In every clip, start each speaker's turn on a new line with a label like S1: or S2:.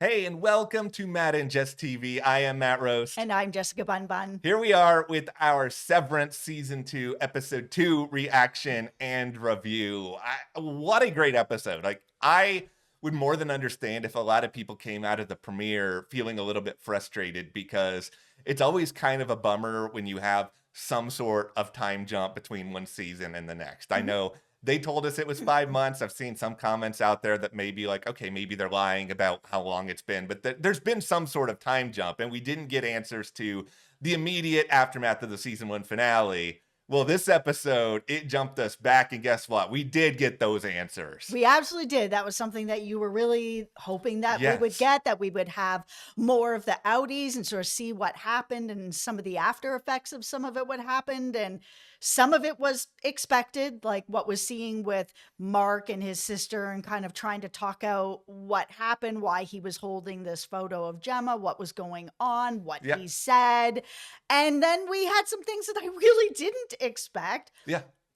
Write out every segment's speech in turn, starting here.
S1: Hey, and welcome to Matt and Jess TV. I am Matt Roast.
S2: And I'm Jessica Bun Bun.
S1: Here we are with our Severance Season 2, Episode 2 reaction and review. What a great episode. I would more than understand if a lot of people came out of the premiere feeling a little bit frustrated because it's always kind of a bummer when you have some sort of time jump between one season and the next. I know they told us it was 5 months. I've seen some comments out there that may be like, okay, maybe they're lying about how long it's been, but there's been some sort of time jump, and we didn't get answers to the immediate aftermath of the season 1 finale. Well, this episode, it jumped us back, and guess what? We did get those answers.
S2: We absolutely did. That was something that you were really hoping that we would get, that we would have more of the outies and sort of see what happened and some of the after effects of some of it what happened. And some of it was expected, like what was seeing with Mark and his sister and kind of trying to talk out what happened, why he was holding this photo of Gemma, what was going on, what he said. And then we had some things that I really didn't expect.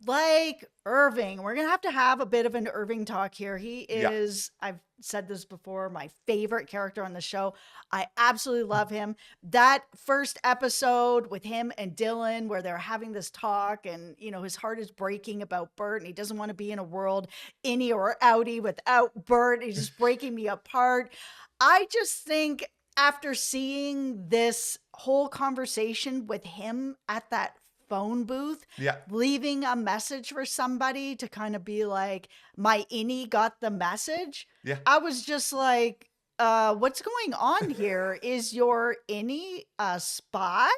S2: Like Irving. We're going to have a bit of an Irving talk here. He is, I've said this before, my favorite character on the show. I absolutely love him. That first episode with him and Dylan where they're having this talk and, you know, his heart is breaking about Burt and he doesn't want to be in a world Innie or outie without Burt. He's just breaking me apart. I just think after seeing this whole conversation with him at that phone booth, leaving a message for somebody to kind of be like, my Innie got the message. I was just like, what's going on here? Is your Innie a spy?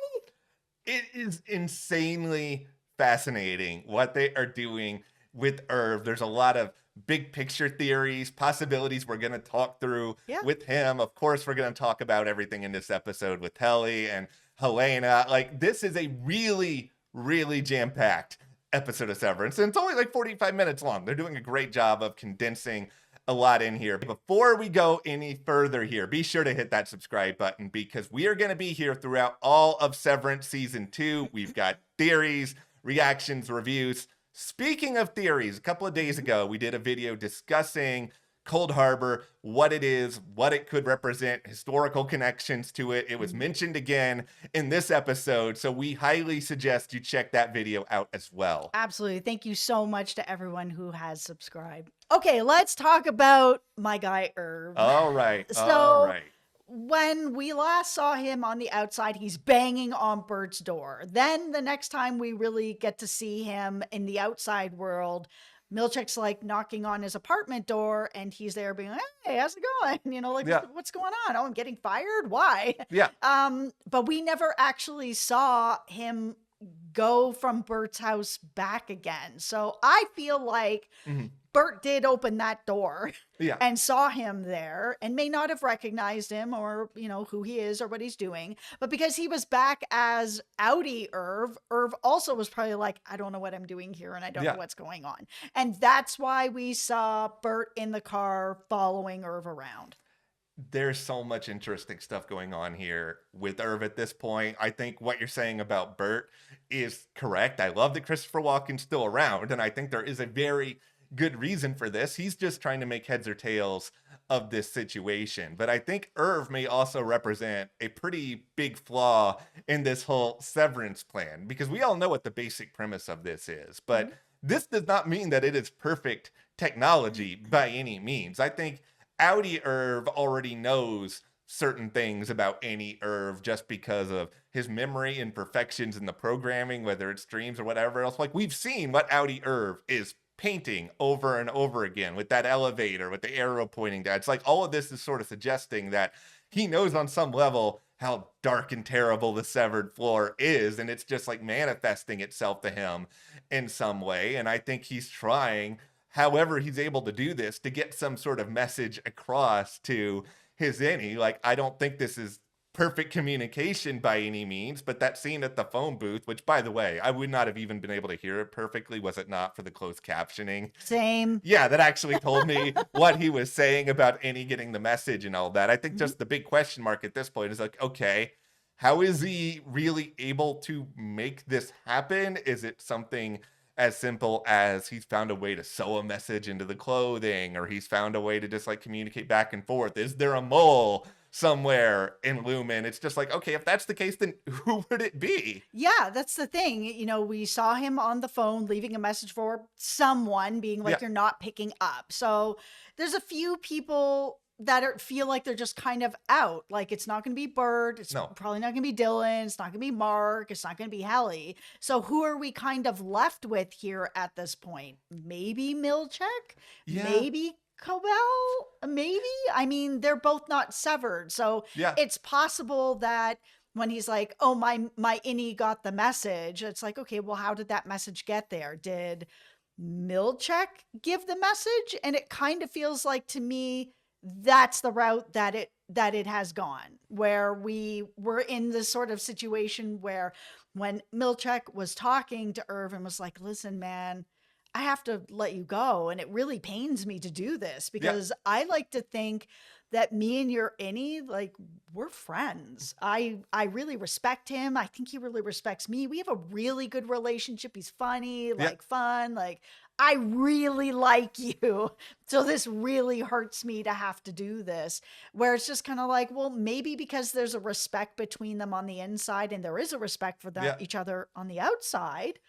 S1: It is insanely fascinating what they are doing with Irv. There's a lot of big picture theories, possibilities we're going to talk through with him. Of course, we're going to talk about everything in this episode with Helly and Helena. Like, this is a really jam-packed episode of Severance, and it's only like 45 minutes long. They're doing a great job of condensing a lot in here. Before we go any further here, be sure to hit that subscribe button because we are going to be here throughout all of Severance Season 2. We've got theories, reactions, reviews. Speaking of theories, a couple of days ago, we did a video discussing Cold Harbor, what it is, what it could represent, historical connections to it. It was mentioned again in this episode, so we highly suggest you check that video out as well.
S2: Absolutely. Thank you so much to everyone who has subscribed. Okay, let's talk about my guy Irv.
S1: All right. All right.
S2: When we last saw him on the outside, he's banging on Burt's door. Then the next time we really get to see him in the outside world, Milchick's like knocking on his apartment door and he's there being like, hey, how's it going? You know, like, what's going on? Oh, I'm getting fired? Why? But we never actually saw him go from Burt's house back again. So I feel like Burt did open that door and saw him there and may not have recognized him or, you know, who he is or what he's doing. But because he was back as outie Irv also was probably like, I don't know what I'm doing here and I don't know what's going on. And that's why we saw Burt in the car following Irv around.
S1: There's so much interesting stuff going on here with Irv at this point. I think what you're saying about Burt is correct. I love that Christopher Walken's still around, and I think there is a very good reason for this. He's just trying to make heads or tails of this situation. But I think Irv may also represent a pretty big flaw in this whole severance plan, because we all know what the basic premise of this is. But this does not mean that it is perfect technology by any means. I think outie Irv already knows certain things about Innie Irv just because of his memory imperfections in the programming, whether it's dreams or whatever else. Like, we've seen what outie Irv is painting over and over again with that elevator, with the arrow pointing down. It's like all of this is sort of suggesting that he knows on some level how dark and terrible the severed floor is, and it's just like manifesting itself to him in some way. And I think he's trying, however he's able to do this, to get some sort of message across to his Innie. Like, I don't think this is perfect communication by any means, but that scene at the phone booth, which, by the way, I would not have even been able to hear it perfectly was it not for the closed captioning.
S2: Same.
S1: Yeah, that actually told me what he was saying about Innie getting the message and all that. I think just the big question mark at this point is like, okay, how is he really able to make this happen? Is it something as simple as he's found a way to sew a message into the clothing, or he's found a way to just like communicate back and forth. Is there a mole somewhere in Lumen? It's just like, okay, if that's the case, then who would it be?
S2: Yeah, that's the thing. We saw him on the phone leaving a message for someone, being like,
S1: Yeah.
S2: you're not picking up. So there's a few people that feel like they're just kind of out. Like, it's not going to be Burt. It's
S1: No.
S2: probably not going to be Dylan. It's not going to be Mark. It's not going to be Helly. So who are we kind of left with here at this point? Maybe Milchick?
S1: Yeah.
S2: Maybe Cobell? Maybe? I mean, they're both not severed. So
S1: Yeah.
S2: it's possible that when he's like, oh, my Innie got the message, it's like, okay, well, how did that message get there? Did Milchick give the message? And it kind of feels like, to me, that's the route that it has gone, where we were in this sort of situation where when Milchick was talking to Irving, was like, listen, man, I have to let you go. And it really pains me to do this because I like to think that me and your Innie, like, we're friends. I really respect him. I think he really respects me. We have a really good relationship. He's funny, like fun, like, I really like you. So this really hurts me to have to do this, where it's just kind of like, well, maybe because there's a respect between them on the inside and there is a respect for them, each other on the outside,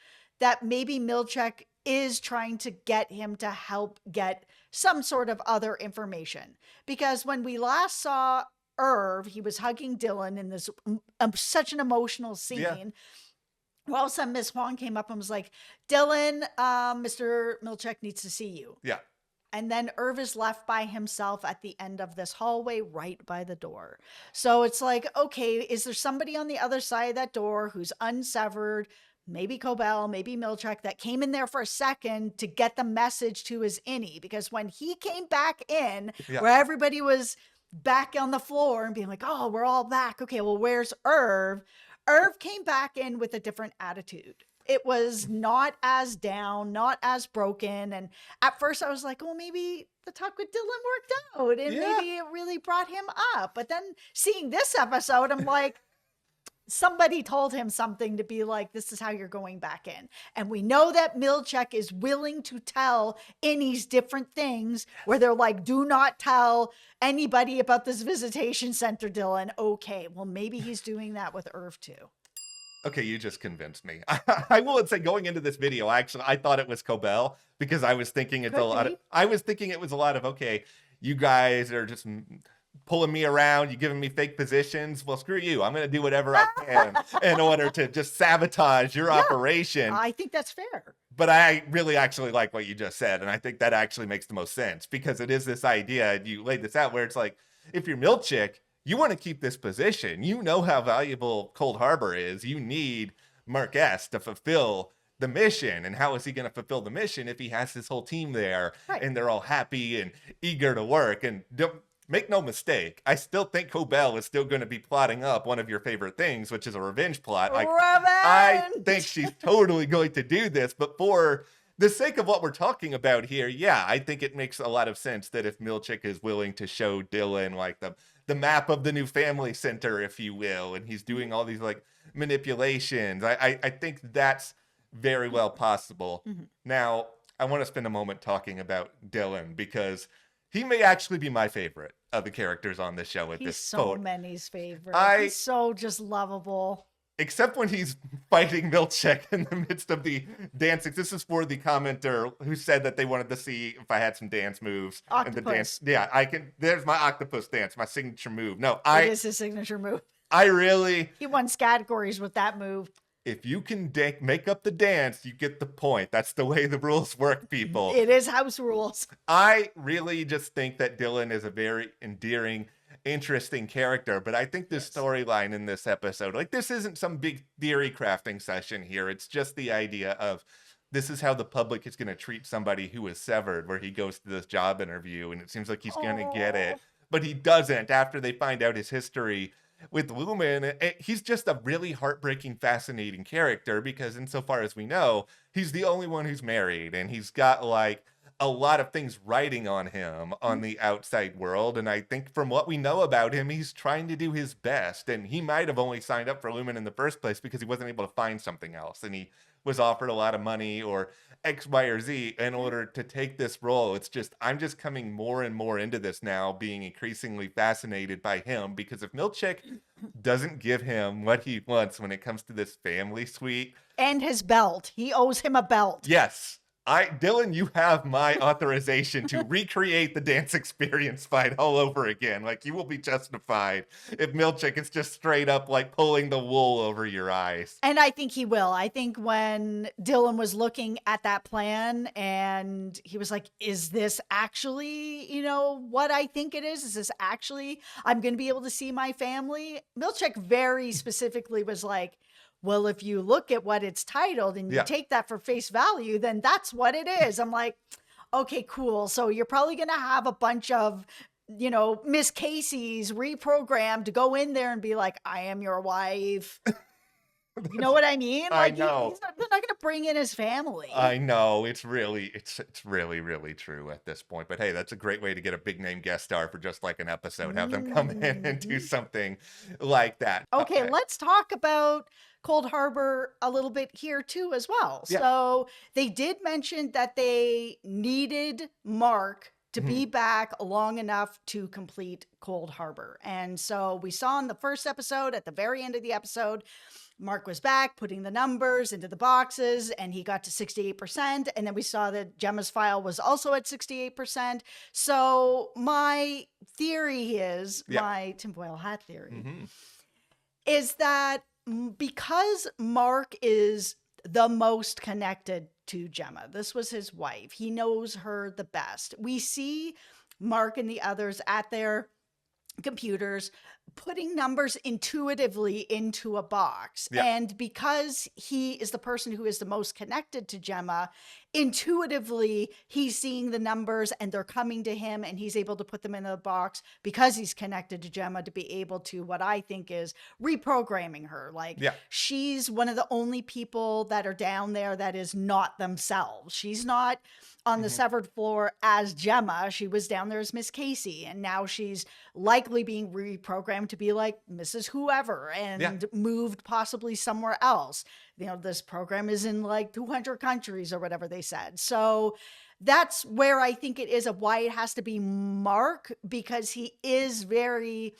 S2: that maybe Milchick is trying to get him to help get some sort of other information. Because when we last saw Irv, he was hugging Dylan in this such an emotional scene.
S1: Yeah.
S2: Well, all of a sudden, Miss Huang came up and was like, Dylan, Mr. Milchick needs to see you.
S1: Yeah.
S2: And then Irv is left by himself at the end of this hallway right by the door. So it's like, okay, is there somebody on the other side of that door who's unsevered? Maybe Cobell, maybe Milchick, that came in there for a second to get the message to his Innie. Because when he came back in, where everybody was back on the floor and being like, oh, we're all back. Okay, well, where's Irv? Irv came back in with a different attitude. It was not as down, not as broken. And at first I was like, well, maybe the talk with Dylan worked out and maybe it really brought him up. But then seeing this episode, I'm like, somebody told him something to be like, this is how you're going back in. And we know that Milchick is willing to tell Innie's different things where they're like, do not tell anybody about this visitation center, Dylan. Okay, well, maybe he's doing that with Irv too.
S1: Okay, you just convinced me. I will say, going into this video, actually, I thought it was Cobell because I was thinking it was a lot of, okay, you guys are just pulling me around, you giving me fake positions. Well, screw you. I'm going to do whatever I can in order to just sabotage your operation.
S2: I think that's fair.
S1: But I really actually like what you just said. And I think that actually makes the most sense because it is this idea, and you laid this out, where it's like, if you're Milchick, you want to keep this position. You know how valuable Cold Harbor is. You need Mark S to fulfill the mission. And how is he going to fulfill the mission if he has his whole team there and they're all happy and eager to work? And don't make no mistake, I still think Cobell is still going to be plotting up one of your favorite things, which is a revenge plot.
S2: Revenge!
S1: I think she's totally going to do this, but for the sake of what we're talking about here, I think it makes a lot of sense that if Milchick is willing to show Dylan like the map of the new family center, if you will, and he's doing all these like manipulations, I think that's very well possible.
S2: Mm-hmm.
S1: Now, I want to spend a moment talking about Dylan because he may actually be my favorite of the characters on the show at this point.
S2: He's so many's favorite. He's so just lovable.
S1: Except when he's fighting Milchick in the midst of the dancing. This is for the commenter who said that they wanted to see if I had some dance moves.
S2: Octopus.
S1: And the dance. Yeah, I can. There's my octopus dance, my signature move. No,
S2: it is his signature move.
S1: He
S2: won categories with that move.
S1: If you can make up the dance, you get the point. That's the way the rules work, people.
S2: It is house rules.
S1: I really just think that Dylan is a very endearing, interesting character, but I think this storyline in this episode, like, this isn't some big theory crafting session here. It's just the idea of this is how the public is going to treat somebody who is severed, where he goes to this job interview and it seems like he's going to get it, but he doesn't after they find out his history with Lumen. He's just a really heartbreaking, fascinating character because insofar as we know, he's the only one who's married and he's got like a lot of things riding on him on the outside world. And I think from what we know about him, he's trying to do his best. And he might have only signed up for Lumen in the first place because he wasn't able to find something else. And he was offered a lot of money or X, Y, or Z in order to take this role. It's just, I'm just coming more and more into this now, being increasingly fascinated by him, because if Milchick doesn't give him what he wants when it comes to this family suite.
S2: And his belt. He owes him a belt.
S1: Yes. Dylan, you have my authorization to recreate the dance experience fight all over again. Like, you will be justified if Milchick is just straight up like pulling the wool over your eyes.
S2: And I think he will. I think when Dylan was looking at that plan and he was like, is this actually, what I think it is? Is this actually, I'm going to be able to see my family? Milchick very specifically was like, well, if you look at what it's titled and you take that for face value, then that's what it is. I'm like, okay, cool. So you're probably going to have a bunch of, Miss Casey's reprogrammed to go in there and be like, I am your wife. You know what I mean? Like,
S1: I know.
S2: They're not going to bring in his family.
S1: I know. It's really true at this point. But hey, that's a great way to get a big name guest star for just like an episode. Have them come in and do something like that.
S2: Okay, let's talk about Cold Harbor a little bit here too as well. Yeah. So they did mention that they needed Mark to be back long enough to complete Cold Harbor. And so we saw in the first episode, at the very end of the episode, Mark was back putting the numbers into the boxes and he got to 68%. And then we saw that Gemma's file was also at 68%. So my theory is, my tinfoil hat theory, is that because Mark is the most connected to Gemma, this was his wife, he knows her the best. We see Mark and the others at their computers putting numbers intuitively into a box. And because he is the person who is the most connected to Gemma, intuitively he's seeing the numbers and they're coming to him and he's able to put them in the box because he's connected to Gemma to be able to, what I think is reprogramming her. Like, she's one of the only people that are down there that is not themselves. She's not on the severed floor as Gemma. She was down there as Miss Casey, and now she's likely being reprogrammed to be like Mrs. Whoever and moved possibly somewhere else. This program is in like 200 countries or whatever they said. So that's where I think it is of why it has to be Mark, because he is very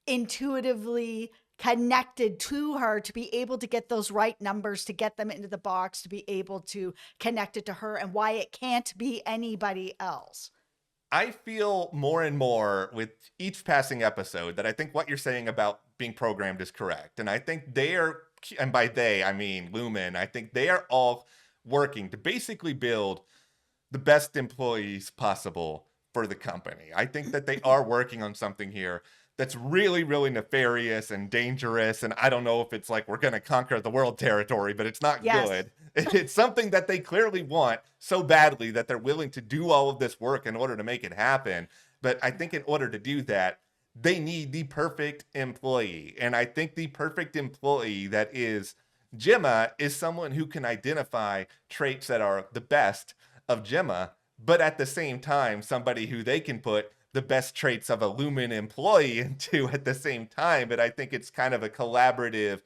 S2: intuitively connected to her to be able to get those right numbers, to get them into the box, to be able to connect it to her, and why it can't be anybody else.
S1: I feel more and more with each passing episode that I think what you're saying about being programmed is correct. And I think they are, and by they, I mean Lumon, I think they are all working to basically build the best employees possible for the company. I think that they are working on something here that's really, really nefarious and dangerous. And I don't know if it's like we're going to conquer the world territory, but it's not good. It's something that they clearly want so badly that they're willing to do all of this work in order to make it happen. But I think in order to do that, they need the perfect employee. And I think the perfect employee that is Gemma is someone who can identify traits that are the best of Gemma, but at the same time, somebody who they can put the best traits of a Lumon employee into at the same time. But I think it's kind of a collaborative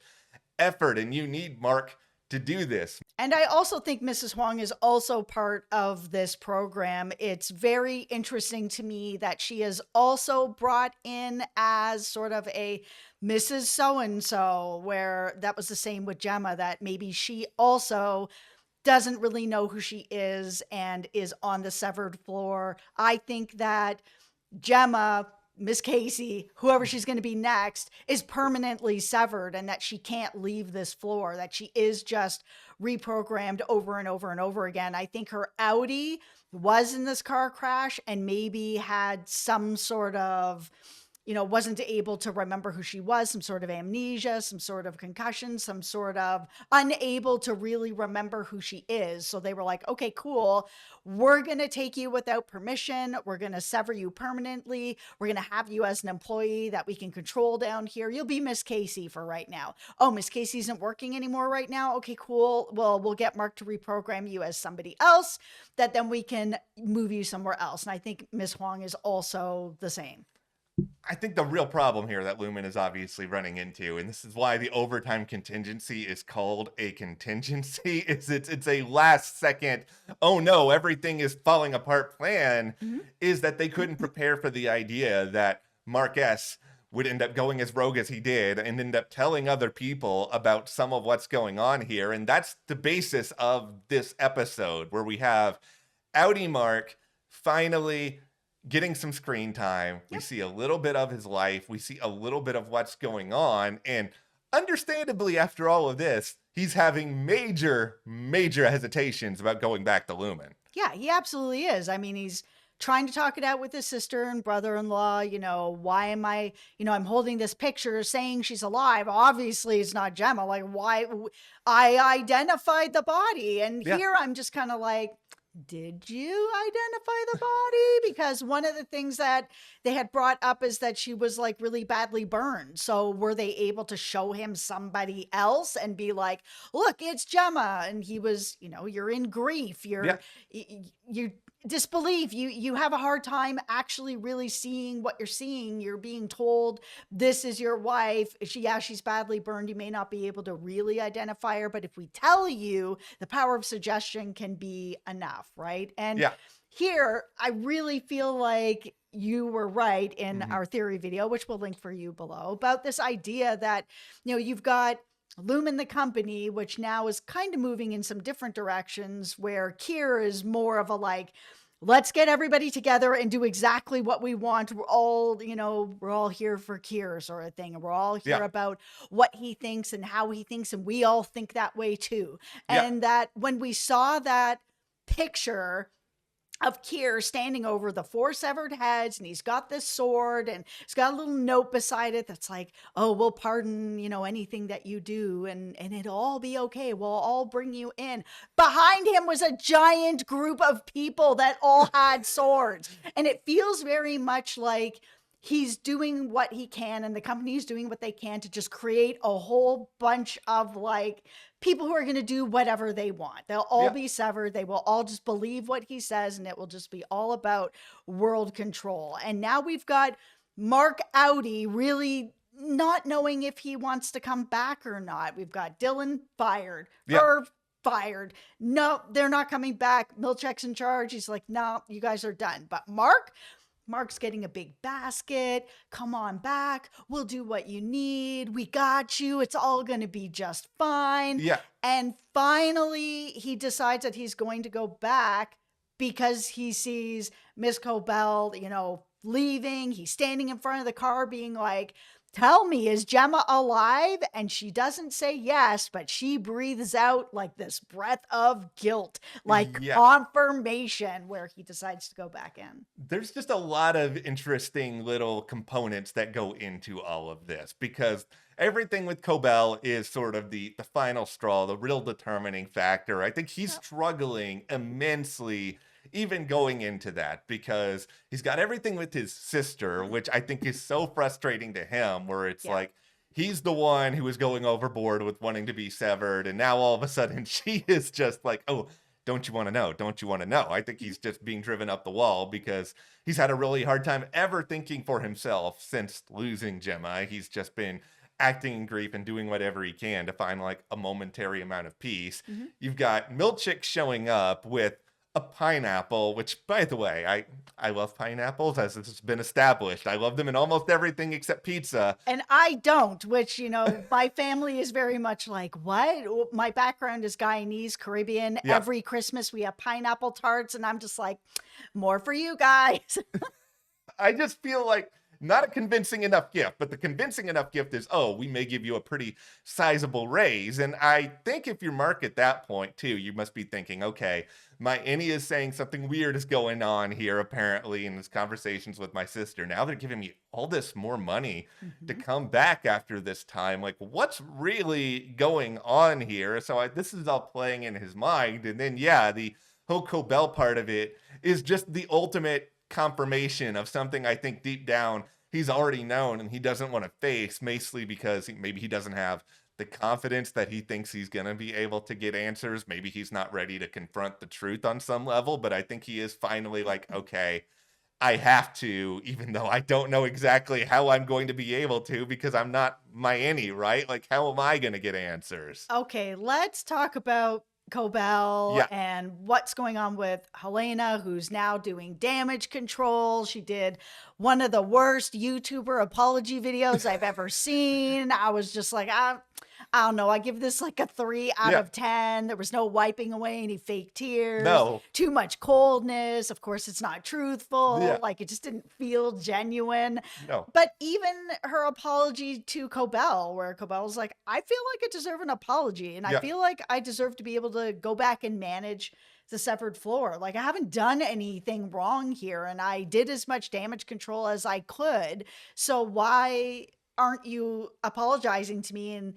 S1: effort, and you need Mark to do this.
S2: And I also think Mrs. Huang is also part of this program. It's very interesting to me that she is also brought in as sort of a Mrs. So-and-so, where that was the same with Gemma, that maybe she also doesn't really know who she is and is on the severed floor. I think that Gemma, Miss Casey, whoever she's going to be next, is permanently severed, and that she can't leave this floor, that she is just reprogrammed over and over and over again. I think her Audi was in this car crash and maybe had some sort of, wasn't able to remember who she was, some sort of amnesia, some sort of concussion, some sort of unable to really remember who she is. So they were like, okay, cool. We're going to take you without permission. We're going to sever you permanently. We're going to have you as an employee that we can control down here. You'll be Miss Casey for right now. Oh, Miss Casey isn't working anymore right now. Okay, cool. Well, we'll get Mark to reprogram you as somebody else that then we can move you somewhere else. And I think Miss Huang is also the same.
S1: I think the real problem here that Lumen is obviously running into, and this is why the overtime contingency is called a contingency, is it's a last second, oh no, everything is falling apart plan,
S2: Mhm.
S1: is that they couldn't prepare for the idea that Mark S would end up going as rogue as he did and end up telling other people about some of what's going on here. And that's the basis of this episode, where we have Audi Mark finally getting some screen time. We
S2: Yep.
S1: see a little bit of his life. We see a little bit of what's going on. And understandably, after all of this, he's having major, major hesitations about going back to Lumen.
S2: Yeah, he absolutely is. I mean, he's trying to talk it out with his sister and brother-in-law. Why am I, I'm holding this picture saying she's alive. Obviously, it's not Gemma. Like, why? I identified the body. And
S1: Yeah.
S2: here I'm just kind of like, did you identify the body? Because one of the things that they had brought up is that she was like really badly burned. So were they able to show him somebody else and be like, look, it's Gemma? And he was, you're in grief.
S1: Yeah.
S2: You disbelief. You have a hard time actually really seeing what you're seeing. You're being told this is your wife. She's badly burned. You may not be able to really identify her, but if we tell you, the power of suggestion can be enough, right? And
S1: Yeah.
S2: here, I really feel like you were right in
S1: Mhm.
S2: our theory video, which we'll link for you below, about this idea that, you've got Lumen the company, which now is kind of moving in some different directions, where Kier is more of a like, let's get everybody together and do exactly what we want. We're all here for Kier sort of thing. And we're all here
S1: Yeah.
S2: about what he thinks and how he thinks. And we all think that way too.
S1: Yeah.
S2: And that when we saw that picture of Kier standing over the 4 severed heads, and he's got this sword, and it's got a little note beside it that's like, oh, we'll pardon, anything that you do, and it'll all be okay. We'll all bring you in. Behind him was a giant group of people that all had swords. And it feels very much like he's doing what he can, and the company's doing what they can to just create a whole bunch of like people who are going to do whatever they want. They'll all be severed. They will all just believe what he says, and it will just be all about world control. And now we've got Mark Audi really not knowing if he wants to come back or not. We've got Dylan fired. Irv fired. No, they're not coming back. Milchick's in charge. He's like, no, you guys are done. But Mark's getting a big basket. Come on back. We'll do what you need. We got you. It's all going to be just fine.
S1: Yeah.
S2: And finally, he decides that he's going to go back because he sees Miss Cobell, leaving. He's standing in front of the car being like, tell me, is Gemma alive? And she doesn't say yes, but she breathes out like this breath of guilt, like confirmation, where he decides to go back in.
S1: There's just a lot of interesting little components that go into all of this, because everything with Cobell is sort of the final straw, the real determining factor. I think he's struggling immensely even going into that, because he's got everything with his sister, which I think is so frustrating to him, where it's like he's the one who is going overboard with wanting to be severed, and now all of a sudden she is just like, oh, don't you want to know? Don't you want to know? I think he's just being driven up the wall because he's had a really hard time ever thinking for himself since losing Gemma. He's just been acting in grief and doing whatever he can to find like a momentary amount of peace.
S2: Mm-hmm.
S1: You've got Milchick showing up with a pineapple, which, by the way, I love pineapples, as it's been established. I love them in almost everything except pizza.
S2: And I don't, which, my family is very much like, what? My background is Guyanese, Caribbean.
S1: Yeah.
S2: Every Christmas we have pineapple tarts, and I'm just like, more for you guys.
S1: I just feel like not a convincing enough gift, but the convincing enough gift is, oh, we may give you a pretty sizable raise. And I think if you're Mark at that point too, you must be thinking, okay, my Innie is saying something weird is going on here, apparently, in his conversations with my sister. Now they're giving me all this more money to come back after this time. Like, what's really going on here? So this is all playing in his mind. And then, the whole Cobell part of it is just the ultimate confirmation of something I think deep down he's already known and he doesn't want to face, mostly because maybe he doesn't have the confidence that he thinks he's going to be able to get answers. Maybe he's not ready to confront the truth on some level, but I think he is finally like, okay, I have to, even though I don't know exactly how I'm going to be able to because I'm not my Innie, right? Like, how am I going to get answers?
S2: Okay, let's talk about Cobell
S1: Yeah.
S2: and what's going on with Helena, who's now doing damage control. She did one of the worst YouTuber apology videos I've ever seen. I was just like, I don't know. I give this like a 3 out
S1: Yeah.
S2: of 10. There was no wiping away any fake tears,
S1: No.
S2: too much coldness. Of course, it's not truthful.
S1: Yeah.
S2: Like, it just didn't feel genuine.
S1: No.
S2: But even her apology to Cobell, where Cobell's like, I feel like I deserve an apology. And I
S1: Yeah.
S2: feel like I deserve to be able to go back and manage the severed floor. Like, I haven't done anything wrong here. And I did as much damage control as I could. So why aren't you apologizing to me and,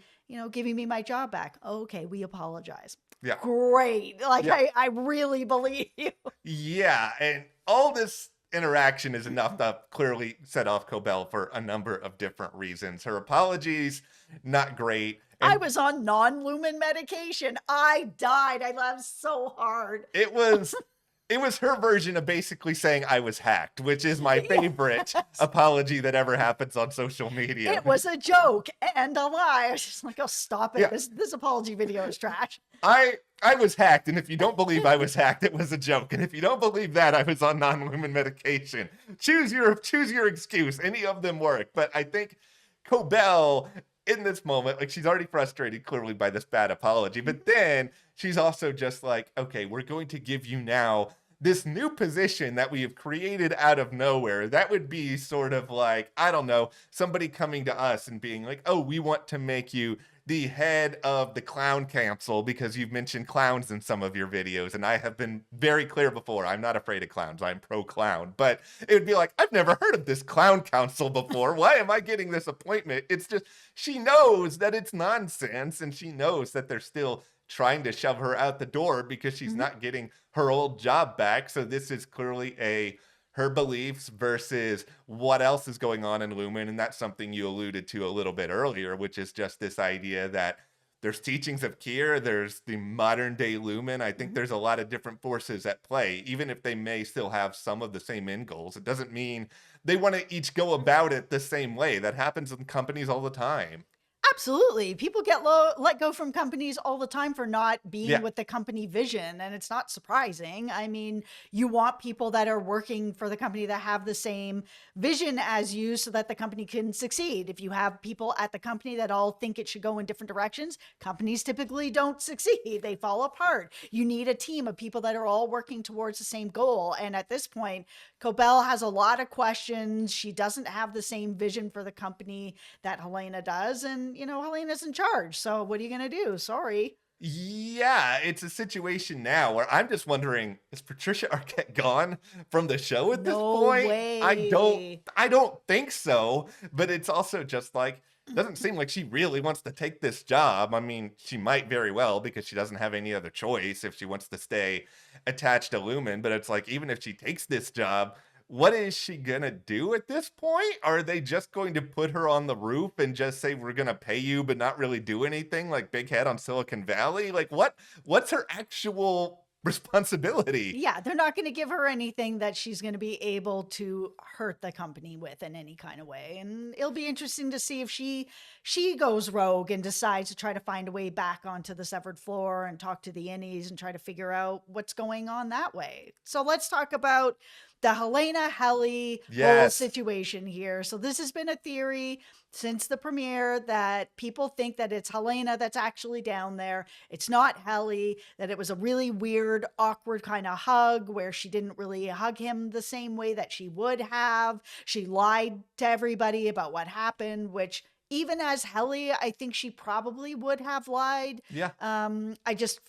S2: giving me my job back? Okay, we apologize.
S1: Yeah.
S2: Great. Like,
S1: Yeah.
S2: I really believe you.
S1: Yeah. And all this interaction is enough to clearly set off Cobell for a number of different reasons. Her apologies, not great. And
S2: I was on non-lumen medication. I died. I laughed so hard.
S1: it was her version of basically saying I was hacked, which is my favorite apology that ever happens on social media.
S2: It was a joke and a lie. I was just like, oh, stop it.
S1: Yeah.
S2: This apology video is trash.
S1: I was hacked, and if you don't believe I was hacked, it was a joke. And if you don't believe that, I was on non-lumen medication. Choose your excuse. Any of them work. But I think Cobell, in this moment, like, she's already frustrated clearly by this bad apology, but then she's also just like, okay, we're going to give you now this new position that we have created out of nowhere. That would be sort of like, I don't know, somebody coming to us and being like, oh, we want to make you the head of the clown council because you've mentioned clowns in some of your videos. And I have been very clear before, I'm not afraid of clowns. I'm pro clown. But it would be like, I've never heard of this clown council before. Why am I getting this appointment? It's just, she knows that it's nonsense, and she knows that they're still trying to shove her out the door because she's not getting her old job back. So this is clearly her beliefs versus what else is going on in Lumen. And that's something you alluded to a little bit earlier, which is just this idea that there's teachings of Kier, there's the modern day Lumen. I think there's a lot of different forces at play, even if they may still have some of the same end goals. It doesn't mean they want to each go about it the same way. That happens in companies all the time.
S2: Absolutely. People get let go from companies all the time for not being with the company vision. And it's not surprising. I mean, you want people that are working for the company that have the same vision as you so that the company can succeed. If you have people at the company that all think it should go in different directions, companies typically don't succeed. They fall apart. You need a team of people that are all working towards the same goal. And at this point, Cobell has a lot of questions. She doesn't have the same vision for the company that Helena does. And, Helena's in charge. So what are you going to do? Sorry.
S1: Yeah, it's a situation now where I'm just wondering, is Patricia Arquette gone from the show at this point?
S2: Way.
S1: I don't think so, but it's also just like, doesn't seem like she really wants to take this job. I mean, she might very well because she doesn't have any other choice if she wants to stay attached to Lumen, but it's like, even if she takes this job, what is she gonna do at this point? Are they just going to put her on the roof and just say, we're gonna pay you but not really do anything, like Big Head on Silicon Valley? Like, what's her actual responsibility?
S2: Yeah, they're not going to give her anything that she's going to be able to hurt the company with in any kind of way. And it'll be interesting to see if she goes rogue and decides to try to find a way back onto the severed floor and talk to the Innies and try to figure out what's going on that way. So let's talk about the Helena Helly whole situation here. So this has been a theory since the premiere that people think that it's Helena that's actually down there. It's not Helly, that it was a really weird, awkward kind of hug where she didn't really hug him the same way that she would have. She lied to everybody about what happened, which even as Helly, I think she probably would have lied.
S1: Yeah.
S2: I just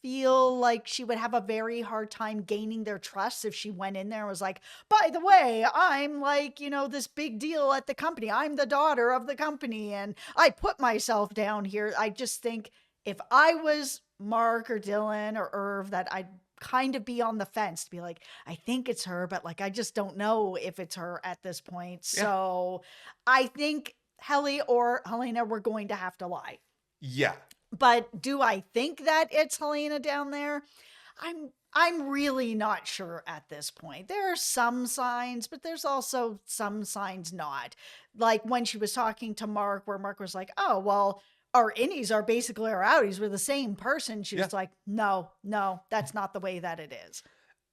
S2: feel like she would have a very hard time gaining their trust if she went in there and was like, by the way, I'm like, this big deal at the company. I'm the daughter of the company and I put myself down here. I just think if I was Mark or Dylan or Irv, that I'd kind of be on the fence to be like, I think it's her, but like, I just don't know if it's her at this point. Yeah. So I think Helly or Helena were going to have to lie.
S1: Yeah.
S2: But do I think that it's Helena down there? I'm really not sure at this point. There are some signs, but there's also some signs not. Like when she was talking to Mark, where Mark was like, "Oh, well, our innies are basically our outies. We're the same person." She
S1: Yeah.
S2: was like, "No, no, that's not the way that it is."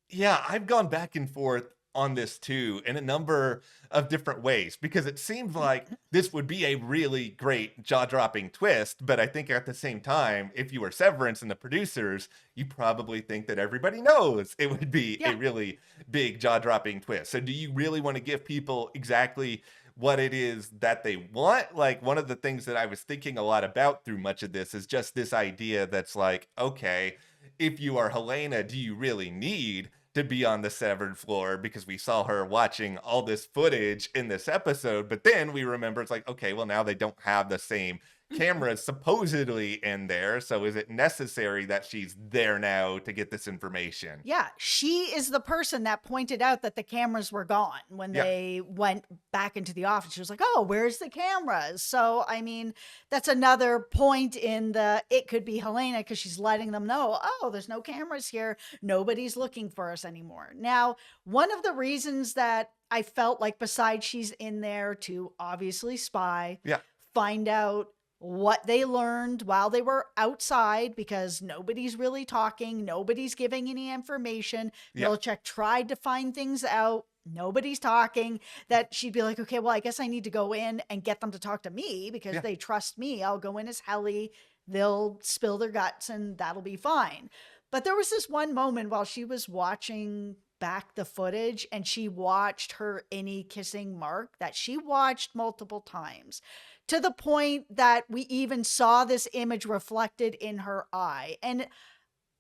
S1: Yeah, I've gone back and forth on this too in a number of different ways because it seems like this would be a really great jaw-dropping twist, but I think at the same time, if you were Severance and the producers, you probably think that everybody knows it would be
S2: Yeah.
S1: a really big jaw-dropping twist. So do you really want to give people exactly what it is that they want? Like one of the things that I was thinking a lot about through much of this is just this idea that's like, okay, if you are Helena, do you really need to be on the severed floor? Because we saw her watching all this footage in this episode, but then we remember it's like, okay, well, now they don't have the same cameras supposedly in there. So is it necessary that she's there now to get this information?
S2: Yeah, she is the person that pointed out that the cameras were gone when
S1: Yeah.
S2: they went back into the office. She was like, "Oh, where's the cameras?" So, I mean, that's another point in the it could be Helena because she's letting them know, "Oh, there's no cameras here. Nobody's looking for us anymore." Now, one of the reasons that I felt like besides she's in there to obviously spy,
S1: Yeah.
S2: find out what they learned while they were outside because nobody's really talking, nobody's giving any information.
S1: Yeah.
S2: Milchick tried to find things out, nobody's talking. That she'd be like, okay, well, I guess I need to go in and get them to talk to me because
S1: Yeah.
S2: they trust me. I'll go in as Helly, they'll spill their guts and that'll be fine. But there was this one moment while she was watching back the footage and she watched her Innie kissing Mark that she watched multiple times to the point that we even saw this image reflected in her eye. And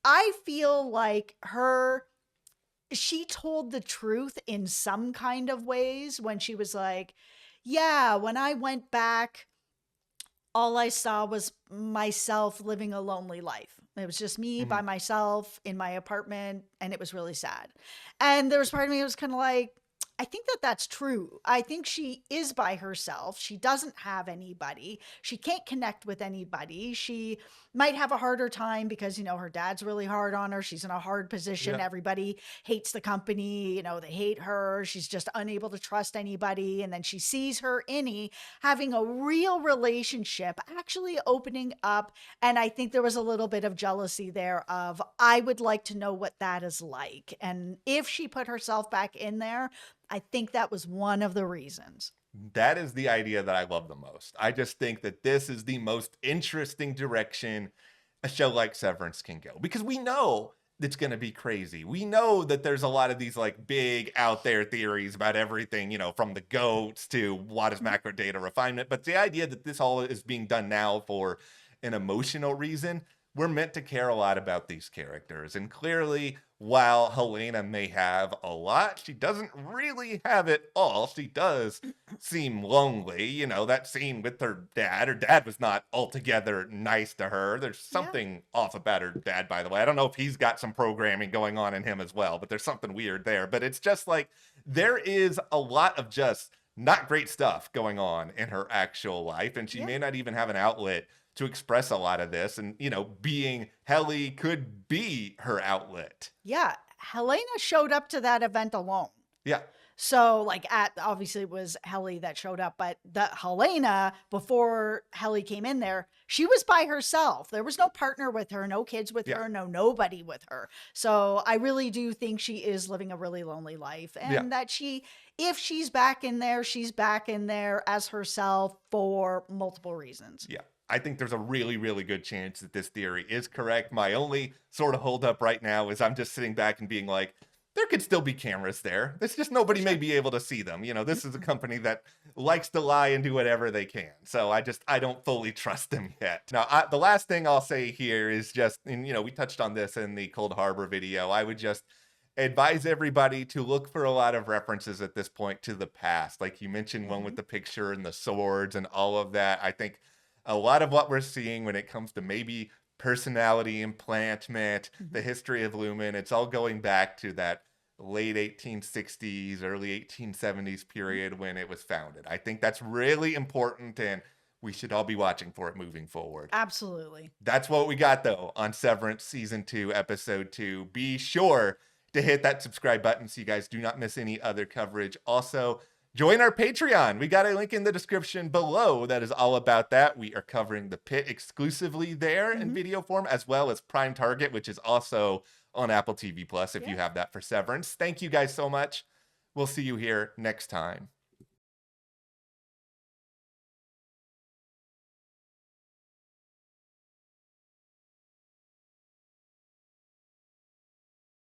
S2: I feel like she told the truth in some kind of ways when she was like, yeah, when I went back, all I saw was myself living a lonely life. It was just me by
S1: Mhm.
S2: myself in my apartment, and it was really sad. And there was part of me that was kind of like, I think that that's true. I think she is by herself. She doesn't have anybody. She can't connect with anybody. She might have a harder time because, her dad's really hard on her. She's in a hard position.
S1: Yeah.
S2: Everybody hates the company. They hate her. She's just unable to trust anybody. And then she sees her Innie having a real relationship, actually opening up. And I think there was a little bit of jealousy there of, I would like to know what that is like. And if she put herself back in there, I think that was one of the reasons.
S1: That is the idea that I love the most. I just think that this is the most interesting direction a show like Severance can go because we know it's going to be crazy. We know that there's a lot of these like big out there theories about everything, from the goats to what is macro data refinement. But the idea that this all is being done now for an emotional reason, we're meant to care a lot about these characters. And clearly, while Helena may have a lot, she doesn't really have it all. She does seem lonely. That scene with her dad was not altogether nice to her. There's something off about her dad, by the way. I don't know if he's got some programming going on in him as well, but there's something weird there. But it's just like there is a lot of just not great stuff going on in her actual life. And she may not even have an outlet to express a lot of this. And, being Helly could be her outlet.
S2: Yeah. Helena showed up to that event alone.
S1: Yeah.
S2: So obviously it was Helly that showed up, but the Helena, before Helly came in there, she was by herself. There was no partner with her, no kids with her, nobody with her. So I really do think she is living a really lonely life and that if she's back in there, she's back in there as herself for multiple reasons.
S1: Yeah. I think there's a really, really good chance that this theory is correct. My only sort of holdup right now is I'm just sitting back and being like, there could still be cameras there. It's just nobody may be able to see them. This is a company that likes to lie and do whatever they can. So I don't fully trust them yet. Now, the last thing I'll say here is just, and we touched on this in the Cold Harbor video. I would just advise everybody to look for a lot of references at this point to the past. Like you mentioned one with the picture and the swords and all of that. I think a lot of what we're seeing when it comes to maybe personality implantment, the history of Lumon, it's all going back to that late 1860s, early 1870s period when it was founded. I think that's really important. And we should all be watching for it moving forward.
S2: Absolutely.
S1: That's what we got, though, on Severance Season 2, Episode 2. Be sure to hit that subscribe button so you guys do not miss any other coverage. Also, join our Patreon. We got a link in the description below that is all about that. We are covering The Pit exclusively there in video form, as well as Prime Target, which is also on Apple TV Plus if you have that for Severance. Thank you guys so much. We'll see you here next time.